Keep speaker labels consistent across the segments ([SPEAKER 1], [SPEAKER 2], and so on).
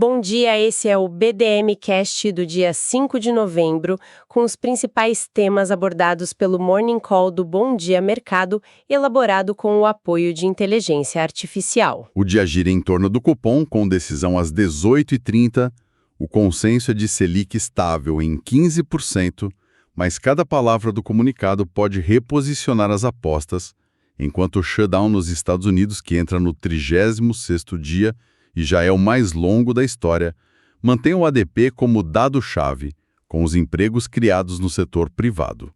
[SPEAKER 1] Bom dia, esse é o BDM Cast do dia 5 de novembro, com os principais temas abordados pelo Morning Call do Bom Dia Mercado, elaborado com o apoio de inteligência artificial.
[SPEAKER 2] O dia gira em torno do cupom, com decisão às 18h30. O consenso é de Selic estável em 15%, mas cada palavra do comunicado pode reposicionar as apostas, enquanto o shutdown nos Estados Unidos, que entra no 36º dia, e já é o mais longo da história, mantém o ADP como dado-chave, com os empregos criados no setor privado.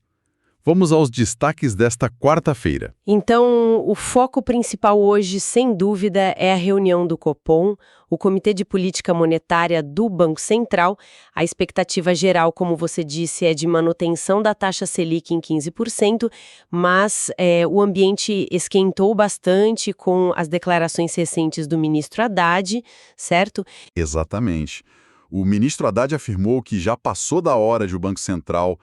[SPEAKER 2] Vamos aos destaques desta quarta-feira.
[SPEAKER 1] Então, o foco principal hoje, sem dúvida, é a reunião do Copom, o Comitê de Política Monetária do Banco Central. A expectativa geral, como você disse, é de manutenção da taxa Selic em 15%, mas o ambiente esquentou bastante com as declarações recentes do ministro Haddad, certo?
[SPEAKER 2] Exatamente. O ministro Haddad afirmou que já passou da hora de o Banco Central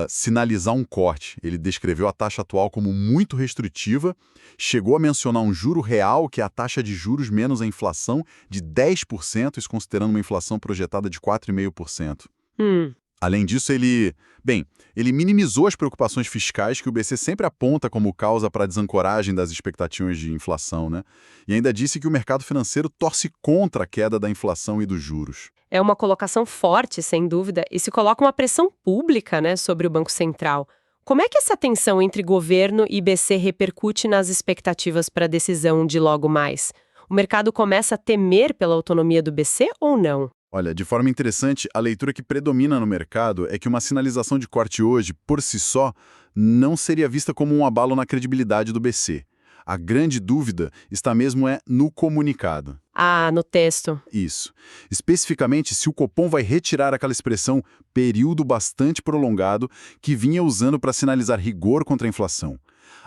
[SPEAKER 2] sinalizar um corte. Ele descreveu a taxa atual como muito restritiva, chegou a mencionar um juro real, que é a taxa de juros menos a inflação, de 10%, isso considerando uma inflação projetada de 4,5%. Além disso, ele minimizou as preocupações fiscais que o BC sempre aponta como causa para a desancoragem das expectativas de inflação, né? E ainda disse que o mercado financeiro torce contra a queda da inflação e dos juros.
[SPEAKER 1] É uma colocação forte, sem dúvida, e se coloca uma pressão pública, né, sobre o Banco Central. Como é que essa tensão entre governo e BC repercute nas expectativas para a decisão de logo mais? O mercado começa a temer pela autonomia do BC ou não?
[SPEAKER 2] Olha, de forma interessante, a leitura que predomina no mercado é que uma sinalização de corte hoje, por si só, não seria vista como um abalo na credibilidade do BC. A grande dúvida está mesmo no comunicado.
[SPEAKER 1] Ah, no texto.
[SPEAKER 2] Isso. Especificamente, se o Copom vai retirar aquela expressão período bastante prolongado que vinha usando para sinalizar rigor contra a inflação.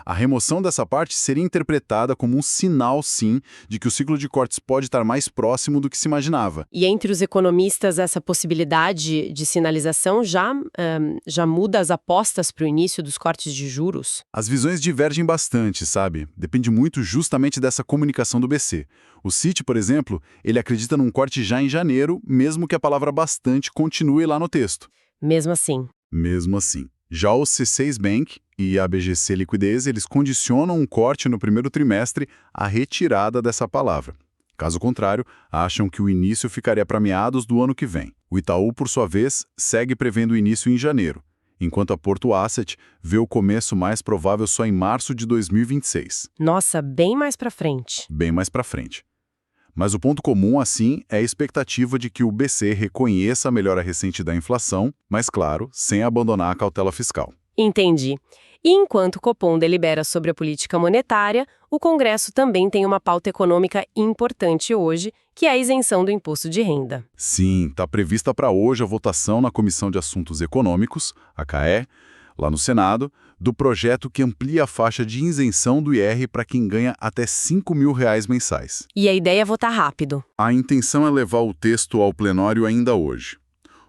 [SPEAKER 2] A remoção dessa parte seria interpretada como um sinal, sim, de que o ciclo de cortes pode estar mais próximo do que se imaginava.
[SPEAKER 1] E entre os economistas, essa possibilidade de sinalização já muda as apostas para o início dos cortes de juros?
[SPEAKER 2] As visões divergem bastante, sabe? Depende muito justamente dessa comunicação do BC. O Citi, por exemplo, ele acredita num corte já em janeiro, mesmo que a palavra bastante continue lá no texto.
[SPEAKER 1] Mesmo assim.
[SPEAKER 2] Mesmo assim. Já o C6 Bank e a BGC Liquidez, eles condicionam um corte no primeiro trimestre à retirada dessa palavra. Caso contrário, acham que o início ficaria para meados do ano que vem. O Itaú, por sua vez, segue prevendo o início em janeiro, enquanto a Porto Asset vê o começo mais provável só em março de 2026.
[SPEAKER 1] Nossa, bem mais para frente.
[SPEAKER 2] Bem mais para frente. Mas o ponto comum, assim, é a expectativa de que o BC reconheça a melhora recente da inflação, mas, claro, sem abandonar a cautela fiscal.
[SPEAKER 1] Entendi. E enquanto o Copom delibera sobre a política monetária, o Congresso também tem uma pauta econômica importante hoje, que é a isenção do imposto de renda.
[SPEAKER 2] Sim, está prevista para hoje a votação na Comissão de Assuntos Econômicos, a CAE, lá no Senado, do projeto que amplia a faixa de isenção do IR para quem ganha até R$ 5.000 mensais.
[SPEAKER 1] E a ideia é votar rápido.
[SPEAKER 2] A intenção é levar o texto ao plenário ainda hoje.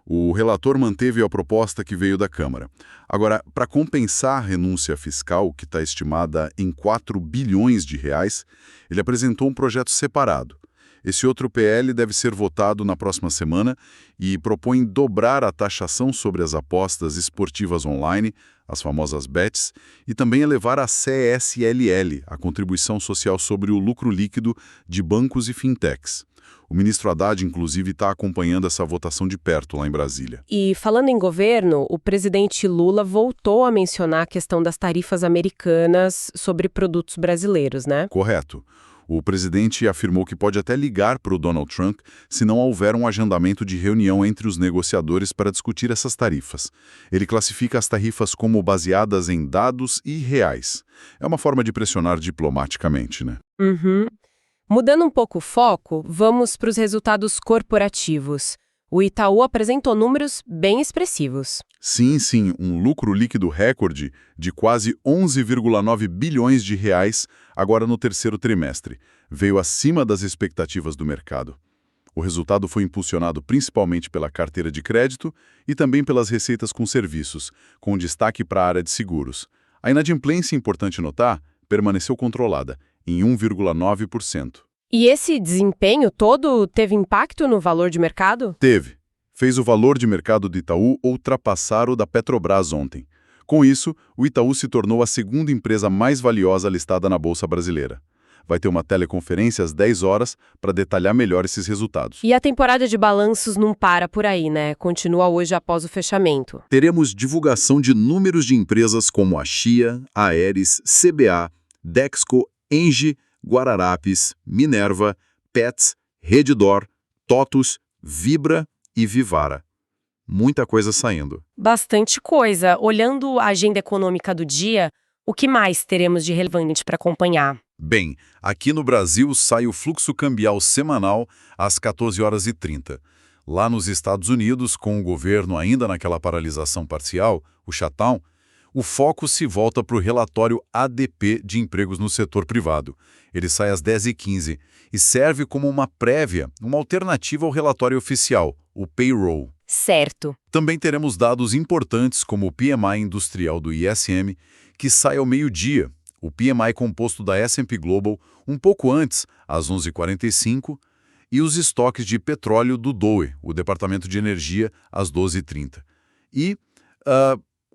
[SPEAKER 2] O relator manteve a proposta que veio da Câmara. Agora, para compensar a renúncia fiscal, que está estimada em 4 bilhões de reais, ele apresentou um projeto separado. Esse outro PL deve ser votado na próxima semana e propõe dobrar a taxação sobre as apostas esportivas online, as famosas BETs, e também elevar a CSLL, a contribuição social sobre o lucro líquido de bancos e fintechs. O ministro Haddad, inclusive, está acompanhando essa votação de perto lá em Brasília.
[SPEAKER 1] E falando em governo, o presidente Lula voltou a mencionar a questão das tarifas americanas sobre produtos brasileiros, né?
[SPEAKER 2] Correto. O presidente afirmou que pode até ligar para o Donald Trump se não houver um agendamento de reunião entre os negociadores para discutir essas tarifas. Ele classifica as tarifas como baseadas em dados e reais. É uma forma de pressionar diplomaticamente, né?
[SPEAKER 1] Mudando um pouco o foco, vamos para os resultados corporativos. O Itaú apresentou números bem expressivos.
[SPEAKER 2] Sim, um lucro líquido recorde de quase 11,9 bilhões de reais agora no terceiro trimestre. Veio acima das expectativas do mercado. O resultado foi impulsionado principalmente pela carteira de crédito e também pelas receitas com serviços, com destaque para a área de seguros. A inadimplência, importante notar, permaneceu controlada, em 1,9%.
[SPEAKER 1] E esse desempenho todo teve impacto no valor de mercado?
[SPEAKER 2] Teve. Fez o valor de mercado do Itaú ultrapassar o da Petrobras ontem. Com isso, o Itaú se tornou a segunda empresa mais valiosa listada na Bolsa Brasileira. Vai ter uma teleconferência às 10 horas para detalhar melhor esses resultados.
[SPEAKER 1] E a temporada de balanços não para por aí, né? Continua hoje após o fechamento.
[SPEAKER 2] Teremos divulgação de números de empresas como a Chia, Aeris, CBA, Dexco, Engie, Guararapes, Minerva, Pets, Redditor, TOTUS, Vibra e Vivara. Muita coisa saindo.
[SPEAKER 1] Bastante coisa. Olhando a agenda econômica do dia, o que mais teremos de relevante para acompanhar?
[SPEAKER 2] Bem, aqui no Brasil sai o fluxo cambial semanal às 14h30. Lá nos Estados Unidos, com o governo ainda naquela paralisação parcial, o shutdown, o foco se volta para o relatório ADP de empregos no setor privado. Ele sai às 10h15 e serve como uma prévia, uma alternativa ao relatório oficial, o payroll.
[SPEAKER 1] Certo.
[SPEAKER 2] Também teremos dados importantes como o PMI industrial do ISM, que sai ao meio-dia, o PMI composto da S&P Global um pouco antes, às 11h45, e os estoques de petróleo do DOE, o Departamento de Energia, às 12h30. E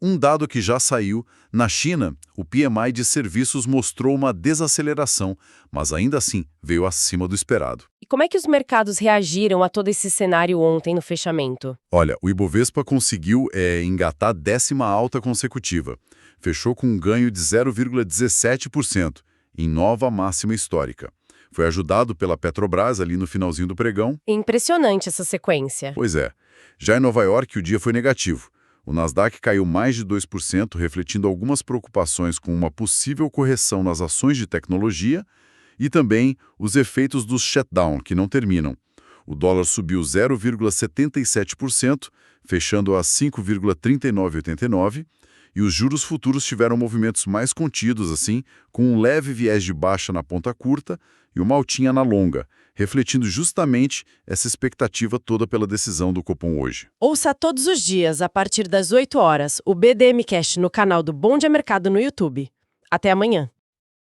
[SPEAKER 2] um dado que já saiu, na China, o PMI de serviços mostrou uma desaceleração, mas ainda assim veio acima do esperado.
[SPEAKER 1] E como é que os mercados reagiram a todo esse cenário ontem no fechamento?
[SPEAKER 2] Olha, o Ibovespa conseguiu engatar a 10ª alta consecutiva. Fechou com um ganho de 0,17%, em nova máxima histórica. Foi ajudado pela Petrobras ali no finalzinho do pregão.
[SPEAKER 1] Impressionante essa sequência.
[SPEAKER 2] Pois é. Já em Nova York, o dia foi negativo. O Nasdaq caiu mais de 2%, refletindo algumas preocupações com uma possível correção nas ações de tecnologia e também os efeitos do shutdown, que não terminam. O dólar subiu 0,77%, fechando a 5,3989, e os juros futuros tiveram movimentos mais contidos, assim, com um leve viés de baixa na ponta curta e uma altinha na longa, refletindo justamente essa expectativa toda pela decisão do Copom hoje.
[SPEAKER 1] Ouça todos os dias, a partir das 8 horas, o BDM Cast no canal do Bom Dia Mercado no YouTube. Até amanhã.